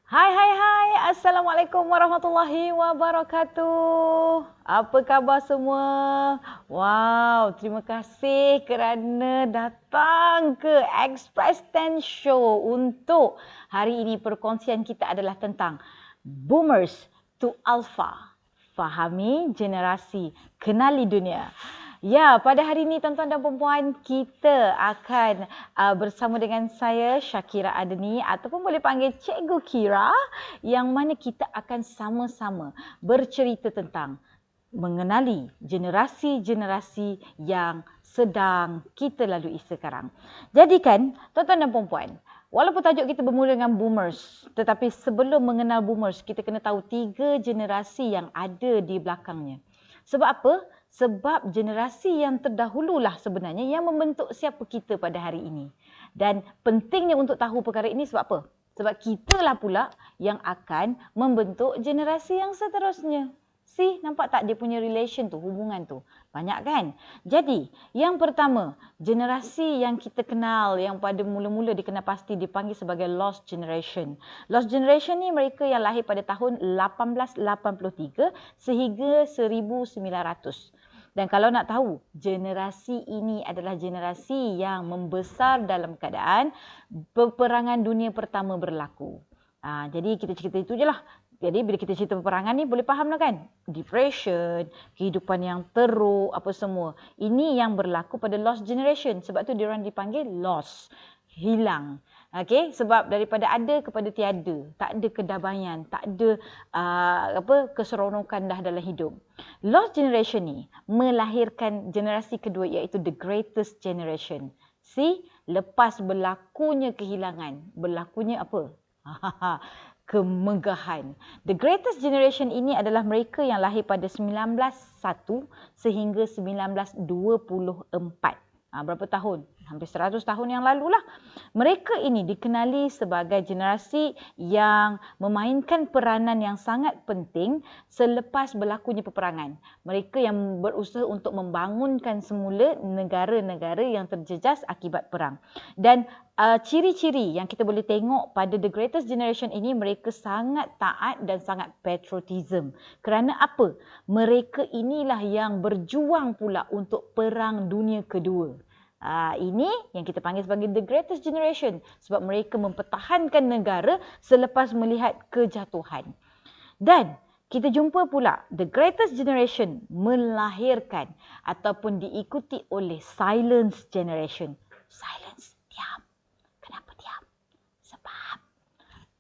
Hai, hai, hai. Assalamualaikum warahmatullahi wabarakatuh. Apa khabar semua? Wow, terima kasih kerana datang ke Express 10 Show untuk hari ini perkongsian kita adalah tentang Boomers to Alpha. Fahami generasi, kenali dunia. Ya, pada hari ini tuan-tuan dan puan-puan, kita akan bersama dengan saya Syakira Adeni ataupun boleh panggil Cikgu Kira, yang mana kita akan sama-sama bercerita tentang mengenali generasi-generasi yang sedang kita lalui sekarang. Jadi kan, tuan-tuan dan puan-puan, walaupun tajuk kita bermula dengan boomers, tetapi sebelum mengenal boomers, kita kena tahu 3 generasi yang ada di belakangnya. Sebab apa? Sebab generasi yang terdahululah sebenarnya yang membentuk siapa kita pada hari ini. Dan pentingnya untuk tahu perkara ini sebab apa? Sebab kitalah pula yang akan membentuk generasi yang seterusnya. See, nampak tak dia punya relation tu, hubungan tu? Banyak kan? Jadi, yang pertama, generasi yang kita kenal, yang pada mula-mula dikenal pasti dipanggil sebagai lost generation. Lost generation ni mereka yang lahir pada tahun 1883 sehingga 1900. Dan kalau nak tahu, generasi ini adalah generasi yang membesar dalam keadaan peperangan dunia pertama berlaku. Jadi kita cerita itu je lah. Jadi bila kita cerita peperangan ni boleh faham lah kan? Depression, kehidupan yang teruk, apa semua. Ini yang berlaku pada lost generation. Sebab tu diorang dipanggil lost. Hilang. Okey, sebab daripada ada kepada tiada, tak ada kedamaian, tak ada keseronokan dah dalam hidup. Lost generation ni melahirkan generasi kedua iaitu the greatest generation. See, lepas berlakunya kehilangan, berlakunya apa? Kemegahan. The greatest generation ini adalah mereka yang lahir pada 1901 sehingga 1924. Berapa tahun? Hampir 100 tahun yang lalu lah. Mereka ini dikenali sebagai generasi yang memainkan peranan yang sangat penting selepas berlakunya peperangan. Mereka yang berusaha untuk membangunkan semula negara-negara yang terjejas akibat perang. Dan ciri-ciri yang kita boleh tengok pada the greatest generation ini, mereka sangat taat dan sangat patriotism. Kerana apa? Mereka inilah yang berjuang pula untuk Perang Dunia Kedua. Ini yang kita panggil sebagai the greatest generation sebab mereka mempertahankan negara selepas melihat kejatuhan. Dan kita jumpa pula the greatest generation melahirkan ataupun diikuti oleh silence generation. Silence, diam. Kenapa diam? Sebab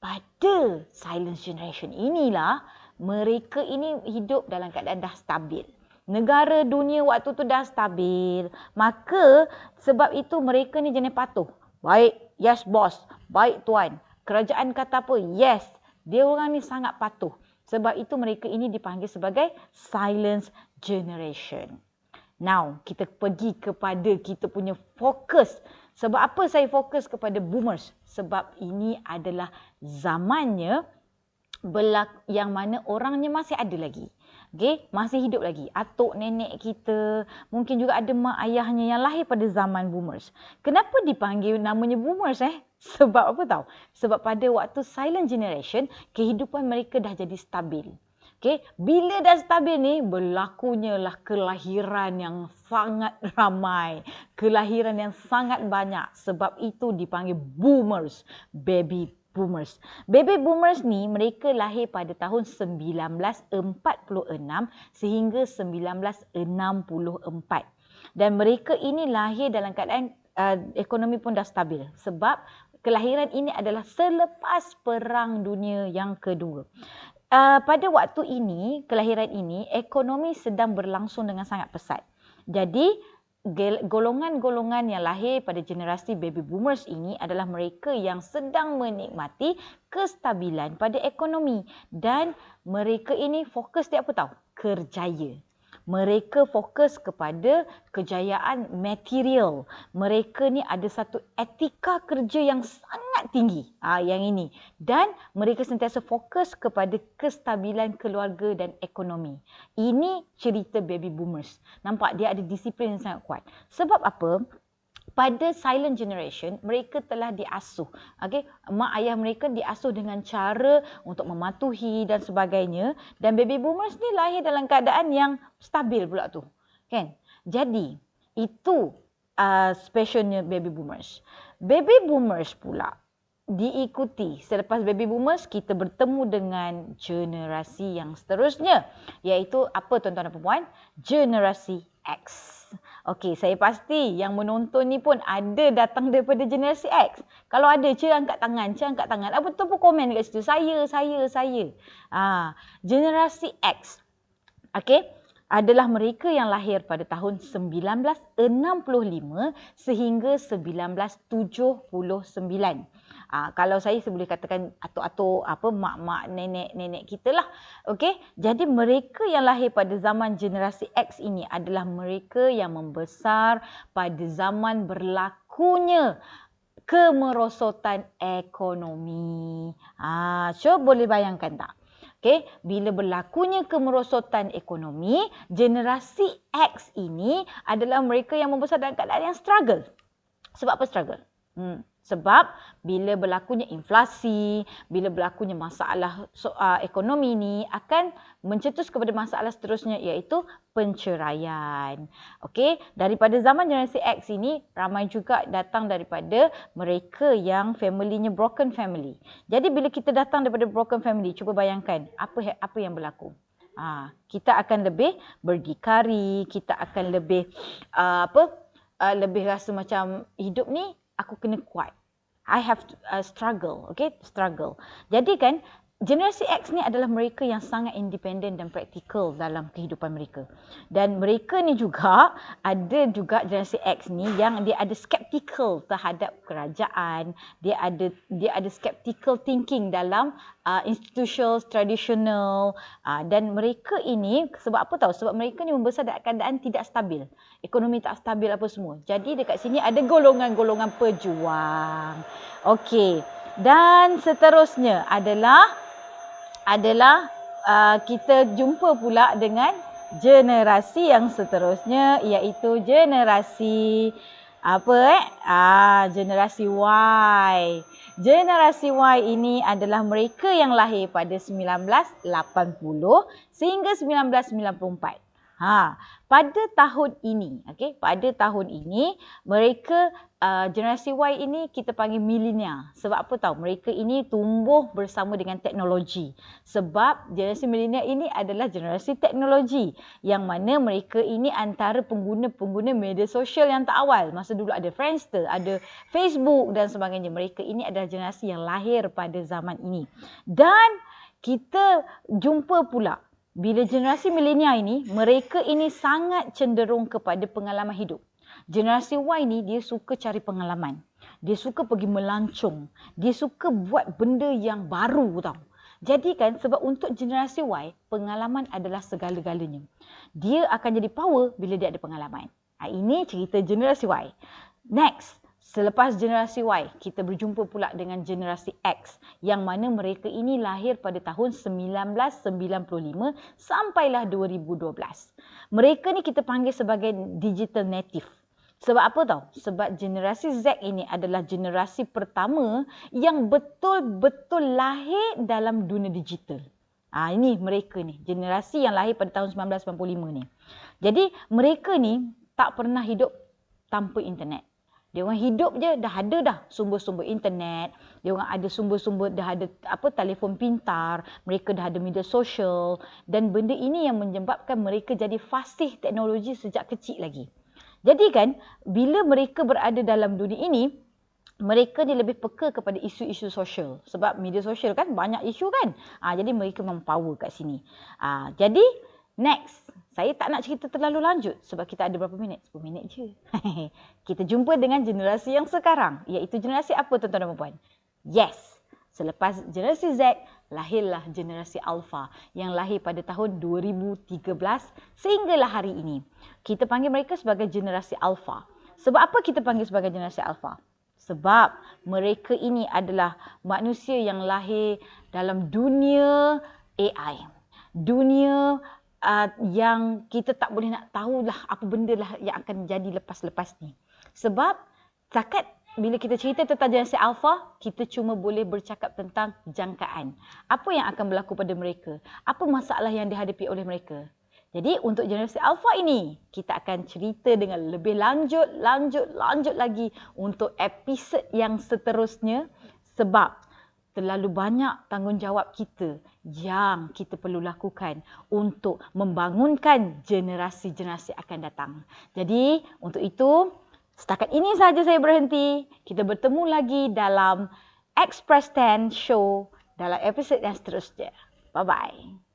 pada silence generation inilah mereka ini hidup dalam keadaan dah stabil. Negara dunia waktu tu dah stabil. Maka sebab itu mereka ni jenis patuh. Baik, yes boss. Baik tuan. Kerajaan kata apa? Yes. Dia orang ni sangat patuh. Sebab itu mereka ini dipanggil sebagai silence generation. Now, kita pergi kepada kita punya fokus. Sebab apa saya fokus kepada boomers? Sebab ini adalah zamannya yang mana orangnya masih ada lagi. Okay, masih hidup lagi. Atuk nenek kita, mungkin juga ada mak ayahnya yang lahir pada zaman boomers. Kenapa dipanggil namanya boomers? Sebab apa tahu? Sebab pada waktu silent generation, kehidupan mereka dah jadi stabil. Okay, bila dah stabil ni, berlakunya lah kelahiran yang sangat ramai. Kelahiran yang sangat banyak. Sebab itu dipanggil boomers, baby boomers. Baby boomers ni mereka lahir pada tahun 1946 sehingga 1964. Dan mereka ini lahir dalam keadaan ekonomi pun dah stabil. Sebab kelahiran ini adalah selepas Perang Dunia yang Kedua. Pada waktu ini, kelahiran ini, ekonomi sedang berlangsung dengan sangat pesat. Jadi, golongan-golongan yang lahir pada generasi baby boomers ini adalah mereka yang sedang menikmati kestabilan pada ekonomi. Dan mereka ini fokus dia apa tahu? Kerjaya. Mereka fokus kepada kejayaan material. Mereka ni ada satu etika kerja yang sangat tinggi. Yang ini. Dan mereka sentiasa fokus kepada kestabilan keluarga dan ekonomi. Ini cerita baby boomers. Nampak dia ada disiplin yang sangat kuat. Sebab apa? pada silent generation, mereka telah diasuh. Okay? Mak ayah mereka diasuh dengan cara untuk mematuhi dan sebagainya. Dan baby boomers ni lahir dalam keadaan yang stabil pula tu. Kan? Jadi, itu specialnya baby boomers. Baby boomers pula diikuti. Selepas baby boomers, kita bertemu dengan generasi yang seterusnya. Iaitu apa tuan-tuan dan puan? Generasi X. Okey, saya pasti yang menonton ni pun ada datang daripada generasi X. Kalau ada, angkat tangan, angkat tangan. Apa tu pun komen kat situ. Saya. Generasi X. Okey, adalah mereka yang lahir pada tahun 1965 sehingga 1979. Kalau saya boleh katakan atuk-atuk mak-mak nenek-nenek kita lah. Okey, jadi mereka yang lahir pada zaman generasi X ini adalah mereka yang membesar pada zaman berlakunya kemerosotan ekonomi. So boleh bayangkan tak? Okey, bila berlakunya kemerosotan ekonomi, generasi X ini adalah mereka yang membesar dalam keadaan yang struggle. Sebab apa struggle? Sebab bila berlakunya inflasi, bila berlakunya masalah ekonomi ni akan mencetus kepada masalah seterusnya iaitu penceraian. Okey, daripada zaman generasi X ini ramai juga datang daripada mereka yang family-nya broken family. Jadi bila kita datang daripada broken family, cuba bayangkan apa yang berlaku. Kita akan lebih berdikari, kita akan lebih lebih rasa macam hidup ni aku kena kuat. I have to struggle, okay? Struggle. Jadi kan, generasi X ni adalah mereka yang sangat independen dan praktikal dalam kehidupan mereka. Dan mereka ni juga, ada juga generasi X ni yang dia ada skeptical terhadap kerajaan. Dia ada skeptical thinking dalam institutional, traditional. Dan mereka ini, sebab apa tahu? Sebab mereka ni membesar dalam keadaan tidak stabil. Ekonomi tak stabil apa semua. Jadi dekat sini ada golongan-golongan pejuang. Okey. Dan seterusnya adalah kita jumpa pula dengan generasi yang seterusnya iaitu generasi generasi Y. Generasi Y ini adalah mereka yang lahir pada 1980 sehingga 1994. Pada tahun ini, pada tahun ini mereka generasi Y ini kita panggil milenial. Sebab apa tahu? Mereka ini tumbuh bersama dengan teknologi. Sebab generasi milenial ini adalah generasi teknologi yang mana mereka ini antara pengguna-pengguna media sosial yang terawal. Masa dulu ada Friendster, ada Facebook dan sebagainya. Mereka ini adalah generasi yang lahir pada zaman ini. Dan kita jumpa pula bila generasi milenial ini, mereka ini sangat cenderung kepada pengalaman hidup. Generasi Y ni dia suka cari pengalaman. Dia suka pergi melancong. Dia suka buat benda yang baru tau. Jadi kan sebab untuk generasi Y, pengalaman adalah segala-galanya. Dia akan jadi power bila dia ada pengalaman. Ini cerita generasi Y. Next. Selepas generasi Y, kita berjumpa pula dengan generasi X yang mana mereka ini lahir pada tahun 1995 sampailah 2012. Mereka ni kita panggil sebagai digital native. Sebab apa tahu? Sebab generasi Z ini adalah generasi pertama yang betul-betul lahir dalam dunia digital. Ini mereka ni, generasi yang lahir pada tahun 1995 ni. Jadi mereka ni tak pernah hidup tanpa internet. Dia orang hidup je dah ada sumber-sumber internet. Dia orang ada sumber-sumber, dah ada telefon pintar. Mereka dah ada media sosial. Dan benda ini yang menyebabkan mereka jadi fasih teknologi sejak kecil lagi. Jadi kan, bila mereka berada dalam dunia ini, mereka ni lebih peka kepada isu-isu sosial. Sebab media sosial kan banyak isu kan. Jadi mereka memang power kat sini. Jadi next. Saya tak nak cerita terlalu lanjut sebab kita ada berapa minit? 10 minit je. Kita jumpa dengan generasi yang sekarang. Iaitu generasi apa tuan-tuan dan puan? Yes. Selepas generasi Z, lahirlah generasi Alpha yang lahir pada tahun 2013 sehinggalah hari ini. Kita panggil mereka sebagai generasi Alpha. Sebab apa kita panggil sebagai generasi Alpha? Sebab mereka ini adalah manusia yang lahir dalam dunia AI. Dunia yang kita tak boleh nak tahulah apa benda lah yang akan jadi lepas-lepas ni. Sebab Setakat bila kita cerita tentang generasi alpha, kita cuma boleh bercakap tentang jangkaan. Apa yang akan berlaku pada mereka? Apa masalah yang dihadapi oleh mereka? Jadi untuk generasi alpha ini, kita akan cerita dengan lebih lanjut lagi untuk episod yang seterusnya sebab terlalu banyak tanggungjawab kita yang kita perlu lakukan untuk membangunkan generasi-generasi akan datang. Jadi untuk itu, setakat ini sahaja saya berhenti. Kita bertemu lagi dalam Express 10 Show dalam episod yang seterusnya. Bye-bye.